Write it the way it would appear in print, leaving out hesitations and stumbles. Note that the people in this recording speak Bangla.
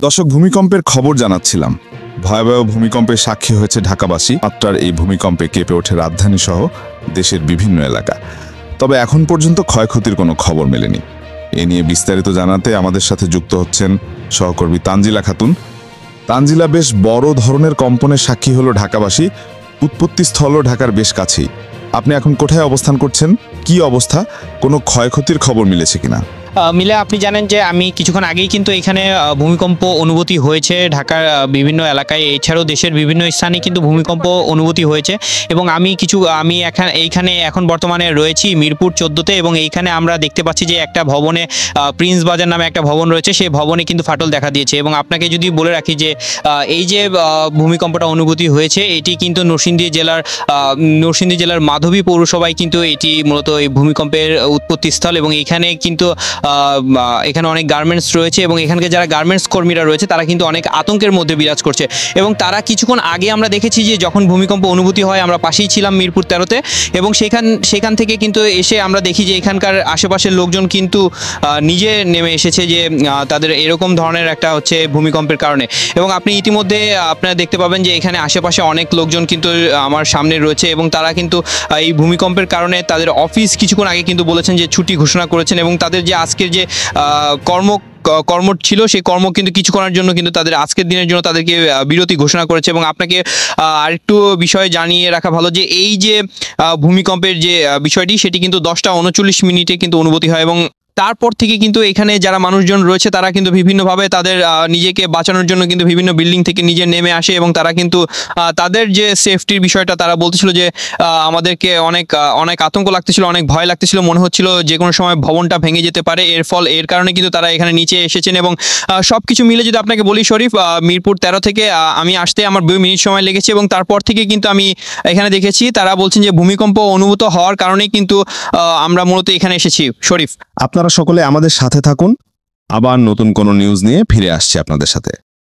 দশক ভূমিকম্পের খবর জানাচ্ছিলাম। ভয়াবহ ভূমিকম্পের সাক্ষী হয়েছে ঢাকাবাসী। মাত্রার এই ভূমিকম্পে কেঁপে ওঠে রাজধানী সহ দেশের বিভিন্ন এলাকা। তবে এখন পর্যন্ত ক্ষয়ক্ষতির কোনো খবর মেলেনি। এ নিয়ে বিস্তারিত জানাতে আমাদের সাথে যুক্ত হচ্ছেন সহকর্মী তানজিলা খাতুন। তানজিলা, বেশ বড় ধরনের কম্পনের সাক্ষী হলো ঢাকাবাসী। উৎপত্তিস্থলও ঢাকার বেশ কাছেই। আপনি এখন কোথায় অবস্থান করছেন? কি অবস্থা? কোনো ক্ষয়ক্ষতির খবর মিলেছে কিনা? মিলে আপনি জানেন যে আমি কিছুক্ষণ আগেই কিন্তু এখানে ভূমিকম্প অনুভূতি হয়েছে ঢাকার বিভিন্ন এলাকায়, এছাড়াও দেশের বিভিন্ন স্থানে কিন্তু ভূমিকম্প অনুভূতি হয়েছে। এবং আমি এইখানে এখন বর্তমানে রয়েছি মিরপুর 14-তে, এবং এইখানে আমরা দেখতে পাচ্ছি যে একটা ভবনে, প্রিন্স বাজার নামে একটা ভবন রয়েছে, সেই ভবনে কিন্তু ফাটল দেখা দিয়েছে। এবং আপনাকে যদি বলে রাখি যে এই যে ভূমিকম্পটা অনুভূতি হয়েছে, এটি কিন্তু নরসিংদী জেলার মাধবী পৌরসভায় কিন্তু এটি মূলত এই ভূমিকম্পের উৎপত্তিস্থল। এবং এখানে কিন্তু এখানে অনেক গার্মেন্টস রয়েছে, এবং এখানকার যারা গার্মেন্টস কর্মীরা রয়েছে তারা কিন্তু অনেক আতঙ্কের মধ্যে বিরাজ করছে। এবং তারা কিছুক্ষণ আগে আমরা দেখেছি যে যখন ভূমিকম্প অনুভূতি হয়, আমরা পাশেই ছিলাম মিরপুর 13-তে, এবং সেখান থেকে কিন্তু এসে আমরা দেখি যে এখানকার আশেপাশের লোকজন কিন্তু নিজে নেমে এসেছে যে তাদের এরকম ধরনের একটা হচ্ছে ভূমিকম্পের কারণে। এবং আপনি ইতিমধ্যে আপনারা দেখতে পাবেন যে এখানে আশেপাশে অনেক লোকজন কিন্তু আমার সামনে রয়েছে, এবং তারা কিন্তু এই ভূমিকম্পের কারণে তাদের অফিস কিছুক্ষণ আগে কিন্তু বলেছেন যে ছুটি ঘোষণা করেছেন, এবং তাদের যে আজকের যে কর্ম ছিল, সেই কর্ম কিন্তু কিছুক্ষণের জন্য কিন্তু তাদের আজকের দিনের জন্য তাদেরকে বিরতি ঘোষণা করেছে। এবং আপনাকে আরেকটু বিষয় জানিয়ে রাখা ভালো যে এই যে ভূমিকম্পের যে বিষয়টি, সেটি কিন্তু 10:39 কিন্তু অনুভূতি হয়। এবং তারপর থেকে কিন্তু এখানে যারা মানুষজন রয়েছে তারা কিন্তু বিভিন্নভাবে তাদের নিজেকে বাঁচানোর জন্য কিন্তু বিভিন্ন বিল্ডিং থেকে নিজে নেমে আসে, এবং তারা কিন্তু তাদের যে সেফটির বিষয়টা তারা বলতেছিল যে আমাদেরকে অনেক আতঙ্ক লাগতেছিল, অনেক ভয় লাগতেছিল, মনে হচ্ছিল যে কোনো সময় ভবনটা ভেঙে যেতে পারে। এর কারণে কিন্তু তারা এখানে নিচে এসেছেন। এবং সব কিছু মিলে যদি আপনাকে বলি শরীফ, মিরপুর 13 থেকে আমি আসতে আমার 2 মিনিট সময় লেগেছে, এবং তারপর থেকে কিন্তু আমি এখানে দেখেছি তারা বলছেন যে ভূমিকম্প অনুভূত হওয়ার কারণেই কিন্তু আমরা মূলত এখানে এসেছি। শরীফ, আপনারা সকলে আমাদের সাথে থাকুন। আবার নতুন কোনো নিউজ নিয়ে ফিরে আসছি আপনাদের সাথে।